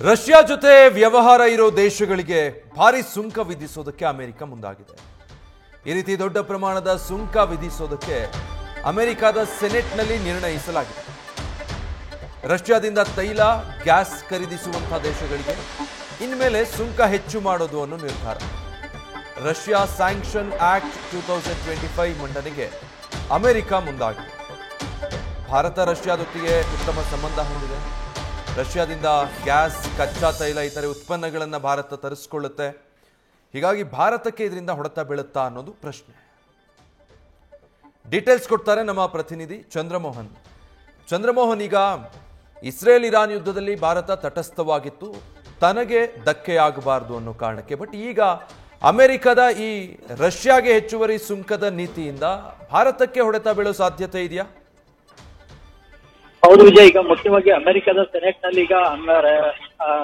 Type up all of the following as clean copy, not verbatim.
Russia ಜೊತೆ ವ್ಯವಹಾರ ಇರೋ ದೇಶಗಳಿಗೆ ಭಾರಿ ಸುಂಕ ವಿಧಿಸೋದಕ್ಕೆ ಅಮೆರಿಕ ಮುಂದಾಗಿದೆ. ಈ ರೀತಿ ದೊಡ್ಡ ಪ್ರಮಾಣದ ಸುಂಕ ವಿಧಿಸೋದಕ್ಕೆ ಅಮೆರಿಕದ ಸೆನೆಟ್ನಲ್ಲಿ ನಿರ್ಣಯಿಸಲಾಗಿದೆ. ರಷ್ಯಾದಿಂದ ತೈಲ, ಗ್ಯಾಸ್ ಖರೀದಿಸುವಂತಹ ದೇಶಗಳಿಗೆ ಇನ್ಮೇಲೆ ಸುಂಕ ಹೆಚ್ಚು ಮಾಡೋದು ಅನ್ನೋ ನಿರ್ಧಾರ. ರಷ್ಯಾ ಸ್ಯಾಂಕ್ಷನ್ ಆಕ್ಟ್ 2025 ಮಂಡನೆಗೆ ಅಮೆರಿಕ ಮುಂದಾಗಿದೆ. ಭಾರತ ರಷ್ಯಾದೊಟ್ಟಿಗೆ ಉತ್ತಮ ಸಂಬಂಧ ಹೊಂದಿದೆ. ರಷ್ಯಾದಿಂದ ಗ್ಯಾಸ್, ಕಚ್ಚಾ ತೈಲ ಇತರೆ ಉತ್ಪನ್ನಗಳನ್ನು ಭಾರತ ತರಿಸಿಕೊಳ್ಳುತ್ತೆ. ಹೀಗಾಗಿ ಭಾರತಕ್ಕೆ ಇದರಿಂದ ಹೊಡೆತ ಬೀಳುತ್ತಾ ಅನ್ನೋದು ಪ್ರಶ್ನೆ. ಡೀಟೇಲ್ಸ್ ಕೊಡ್ತಾರೆ ನಮ್ಮ ಪ್ರತಿನಿಧಿ ಚಂದ್ರಮೋಹನ್. ಚಂದ್ರಮೋಹನ್, ಈಗ ಇಸ್ರೇಲ್ ಇರಾನ್ ಯುದ್ಧದಲ್ಲಿ ಭಾರತ ತಟಸ್ಥವಾಗಿತ್ತು, ತನಗೆ ಧಕ್ಕೆಯಾಗಬಾರದು ಅನ್ನೋ ಕಾರಣಕ್ಕೆ. ಬಟ್ ಈಗ ಅಮೆರಿಕದ ಈ ರಷ್ಯಾಗೆ ಹೆಚ್ಚುವರಿ ಸುಂಕದ ನೀತಿಯಿಂದ ಭಾರತಕ್ಕೆ ಹೊಡೆತ ಬೀಳೋ ಸಾಧ್ಯತೆ ಇದೆಯಾ? ಹೌದು ವಿಜಯ್, ಈಗ ಮುಖ್ಯವಾಗಿ ಅಮೆರಿಕದ ಸೆನೆಟ್ ನಲ್ಲಿ ಈಗ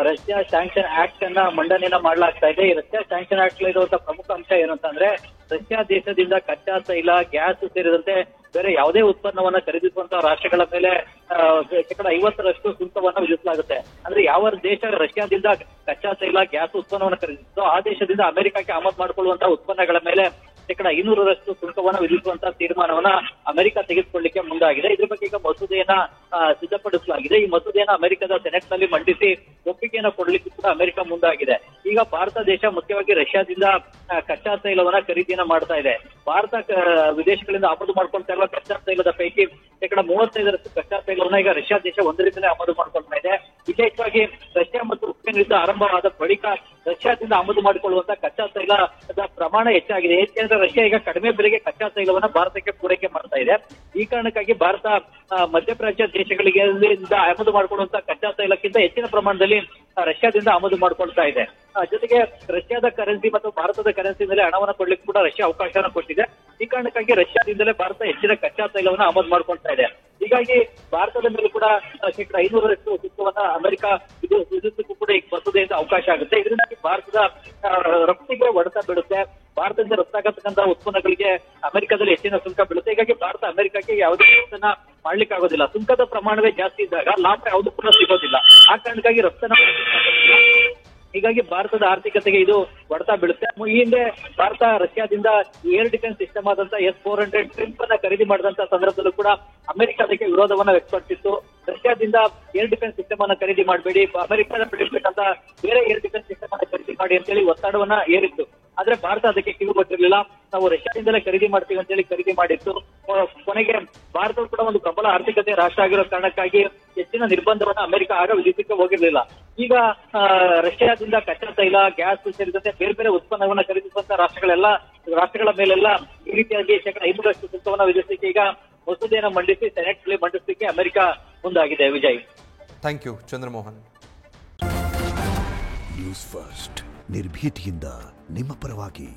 ರಷ್ಯಾ ಸ್ಯಾಂಕ್ಷನ್ ಆಕ್ಟ್ ಅನ್ನ ಮಂಡನೆಯನ್ನ ಮಾಡಲಾಗ್ತಾ ಇದೆ. ಈ ರಷ್ಯಾ ಸ್ಯಾಂಕ್ಷನ್ ಆಕ್ಟ್ ಇರುವಂತಹ ಪ್ರಮುಖ ಅಂಶ ಏನು ಅಂತಂದ್ರೆ, ರಷ್ಯಾ ದೇಶದಿಂದ ಕಚ್ಚಾ ತೈಲ, ಗ್ಯಾಸ್ ಸೇರಿದಂತೆ ಬೇರೆ ಯಾವುದೇ ಉತ್ಪನ್ನವನ್ನ ಖರೀದಿಸುವಂತಹ ರಾಷ್ಟ್ರಗಳ ಮೇಲೆ 50% ಸುಂಕವನ್ನ ವಿಧಿಸಲಾಗುತ್ತೆ. ಅಂದ್ರೆ ಯಾವ ದೇಶ ರಷ್ಯಾದಿಂದ ಕಚ್ಚಾ ತೈಲ, ಗ್ಯಾಸ್ ಉತ್ಪನ್ನವನ್ನು ಖರೀದಿಸುತ್ತೋ ಆ ದೇಶದಿಂದ ಅಮೆರಿಕಕ್ಕೆ ಆಮದು ಮಾಡಿಕೊಳ್ಳುವಂತಹ ಉತ್ಪನ್ನಗಳ ಮೇಲೆ 500% ಸುಂಕವನ್ನ ವಿಧಿಸುವಂತಹ ತೀರ್ಮಾನವನ್ನ ಅಮೆರಿಕ ತೆಗೆದುಕೊಳ್ಳಿಕ್ಕೆ ಮುಂದಾಗಿದೆ. ಇದ್ರ ಬಗ್ಗೆ ಈಗ ಮಸೂದೆಯನ್ನ ಸಿದ್ಧಪಡಿಸಲಾಗಿದೆ. ಈ ಮಸೂದೆಯನ್ನ ಅಮೆರಿಕದ ಸೆನೆಟ್ ನಲ್ಲಿ ಮಂಡಿಸಿ ಒಪ್ಪಿಗೆಯನ್ನ ಕೊಡಲಿಕ್ಕೆ ಕೂಡ ಅಮೆರಿಕ ಮುಂದಾಗಿದೆ. ಈಗ ಭಾರತ ದೇಶ ಮುಖ್ಯವಾಗಿ ರಷ್ಯಾದಿಂದ ಕಚ್ಚಾ ತೈಲವನ್ನ ಖರೀದಿಯನ್ನ ಮಾಡ್ತಾ ಇದೆ. ಭಾರತ ವಿದೇಶಗಳಿಂದ ಆಮದು ಮಾಡ್ಕೊಳ್ತಾ ಇರುವ ಕಚ್ಚಾ ತೈಲದ ಪೈಕಿ 35% ಕಚ್ಚಾ ತೈಲವನ್ನ ಈಗ ರಷ್ಯಾ ದೇಶ ಒಂದರಿಂದಲೇ ಆಮದು ಮಾಡ್ಕೊಳ್ತಾ ಇದೆ. ವಿಶೇಷವಾಗಿ ರಷ್ಯಾ ಮತ್ತು ಉಕ್ರೇನ್ ಯುದ್ಧ ಆರಂಭವಾದ ಬಳಿಕ ರಷ್ಯಾದಿಂದ ಆಮದು ಮಾಡಿಕೊಳ್ಳುವಂತಹ ಕಚ್ಚಾ ತೈಲದ ಪ್ರಮಾಣ ಹೆಚ್ಚಾಗಿದೆ. ಏಕೆಂದ್ರೆ ರಷ್ಯಾ ಈಗ ಕಡಿಮೆ ಬೆಲೆಗೆ ಕಚ್ಚಾ ತೈಲವನ್ನ ಭಾರತಕ್ಕೆ ಪೂರೈಕೆ ಮಾಡ್ತಾ ಇದೆ. ಈ ಕಾರಣಕ್ಕಾಗಿ ಭಾರತ ಮಧ್ಯಪ್ರಾಚ್ಯ ದೇಶಗಳಿಗೆ ಆಮದು ಮಾಡಿಕೊಳ್ಳುವಂತಹ ಕಚ್ಚಾ ತೈಲಕ್ಕಿಂತ ಹೆಚ್ಚಿನ ಪ್ರಮಾಣದಲ್ಲಿ ರಷ್ಯಾದಿಂದ ಆಮದು ಮಾಡ್ಕೊಳ್ತಾ ಇದೆ. ಜೊತೆಗೆ ರಷ್ಯಾದ ಕರೆನ್ಸಿ ಮತ್ತು ಭಾರತದ ಕರೆನ್ಸಿ ಮೇಲೆ ಹಣವನ್ನು ಕೊಡ್ಲಿಕ್ಕೆ ಕೂಡ ರಷ್ಯಾ ಅವಕಾಶವನ್ನು ಕೊಟ್ಟಿದೆ. ಈ ಕಾರಣಕ್ಕಾಗಿ ರಷ್ಯಾದಿಂದಲೇ ಭಾರತ ಹೆಚ್ಚಿನ ಕಚ್ಚಾ ತೈಲವನ್ನು ಆಮದು ಮಾಡ್ಕೊಳ್ತಾ ಇದೆ. ಹೀಗಾಗಿ ಭಾರತದ ಮೇಲೆ ಕೂಡ 500% ಸುಂಕವನ್ನ ಅಮೆರಿಕ ವಿಧಿಸಕ್ಕೂ ಕೂಡ ಈ ಮಸೂದೆಯಿಂದ ಅವಕಾಶ ಆಗುತ್ತೆ. ಇದರಿಂದಾಗಿ ಭಾರತದ ರಫ್ತಿಗೆ ಹೊಡೆತ ಬೀಳುತ್ತೆ. ಭಾರತದಿಂದ ರಫ್ತಾಗತಕ್ಕಂತಹ ಉತ್ಪನ್ನಗಳಿಗೆ ಅಮೆರಿಕದಲ್ಲಿ ಹೆಚ್ಚಿನ ಸುಂಕ ಬೀಳುತ್ತೆ. ಹೀಗಾಗಿ ಭಾರತ ಅಮೆರಿಕಕ್ಕೆ ಯಾವುದೇ ರಫ್ತನ್ನ ಮಾಡ್ಲಿಕ್ಕೆ ಆಗೋದಿಲ್ಲ. ಸುಂಕದ ಪ್ರಮಾಣವೇ ಜಾಸ್ತಿ ಇದ್ದಾಗ ಲಾಭ ಯಾವುದು ಕೂಡ ಸಿಗೋದಿಲ್ಲ. ಆ ಕಾರಣಕ್ಕಾಗಿ ರಫ್ತನ್ನ ಹೀಗಾಗಿ ಭಾರತದ ಆರ್ಥಿಕತೆಗೆ ಇದು ಹೊಡೆತ ಬೀಳುತ್ತೆ. ಈ ಹಿಂದೆ ಭಾರತ ರಷ್ಯಾದಿಂದ ಏರ್ ಡಿಫೆನ್ಸ್ ಸಿಸ್ಟಮ್ ಆದಂತಹ S-400 ಟ್ರಿಂಪ್ ಅನ್ನ ಖರೀದಿ ಮಾಡಿದಂತಹ ಸಂದರ್ಭದಲ್ಲೂ ಕೂಡ ಅಮೆರಿಕ ಅದಕ್ಕೆ ವಿರೋಧವನ್ನ ವ್ಯಕ್ತಪಡಿಸಿತ್ತು. ರಷ್ಯಾದಿಂದ ಏರ್ ಡಿಫೆನ್ಸ್ ಸಿಸ್ಟಮ್ ಅನ್ನ ಖರೀದಿ ಮಾಡಬೇಡಿ, ಅಮೆರಿಕದ ಬಿಡಿಸಬೇಕಂತ ಬೇರೆ ಏರ್ ಡಿಫೆನ್ಸ್ ಸಿಸ್ಟಮ್ ಅನ್ನ ಖರೀದಿ ಮಾಡಿ ಅಂತೇಳಿ ಒತ್ತಡವನ್ನ ಏರಿತ್ತು. ಆದ್ರೆ ಭಾರತ ಅದಕ್ಕೆ ಕಿವಿಗೊಟ್ಟಿರಲಿಲ್ಲ. ನಾವು ರಷ್ಯಾದಿಂದಲೇ ಖರೀದಿ ಮಾಡ್ತೀವಿ ಅಂತೇಳಿ ಖರೀದಿ ಮಾಡಿತ್ತು. ಕೊನೆಗೆ ಭಾರತ ಕೂಡ ಒಂದು ಪ್ರಬಲ ಆರ್ಥಿಕತೆ ರಾಷ್ಟ್ರ ಆಗಿರೋ ಕಾರಣಕ್ಕಾಗಿ ಹೆಚ್ಚಿನ ನಿರ್ಬಂಧವನ್ನ ಅಮೆರಿಕ ಆಗ ವಿಧಿಸಕ್ಕೆ ಹೋಗಿರ್ಲಿಲ್ಲ. ಈಗ ರಷ್ಯಾದಿಂದ ಕಚ್ಚಾ ತೈಲ, ಗ್ಯಾಸ್ ಸೇರಿದಂತೆ ಬೇರೆ ಬೇರೆ ಉತ್ಪನ್ನವನ್ನ ಖರೀದಿಸುವಂತಹ ರಾಷ್ಟ್ರಗಳ ಮೇಲೆಲ್ಲ ಈ ರೀತಿಯಾಗಿ 500% ಸುಂಕವನ್ನ ವಿಧಿಸಲಿಕ್ಕೆ ಈಗ ಮಸೂದೆಯನ್ನು ಮಂಡಿಸಿ ಸೆನೆಟ್ ನಲ್ಲಿ ಮಂಡಿಸಲಿಕ್ಕೆ ಅಮೆರಿಕ ಮುಂದಾಗಿದೆ. Vijay, thank you Chandramohan. News first ನಿರ್ಭೀತಿಯಿಂದ ನಿಮ್ಮ ಪರವಾಗಿ.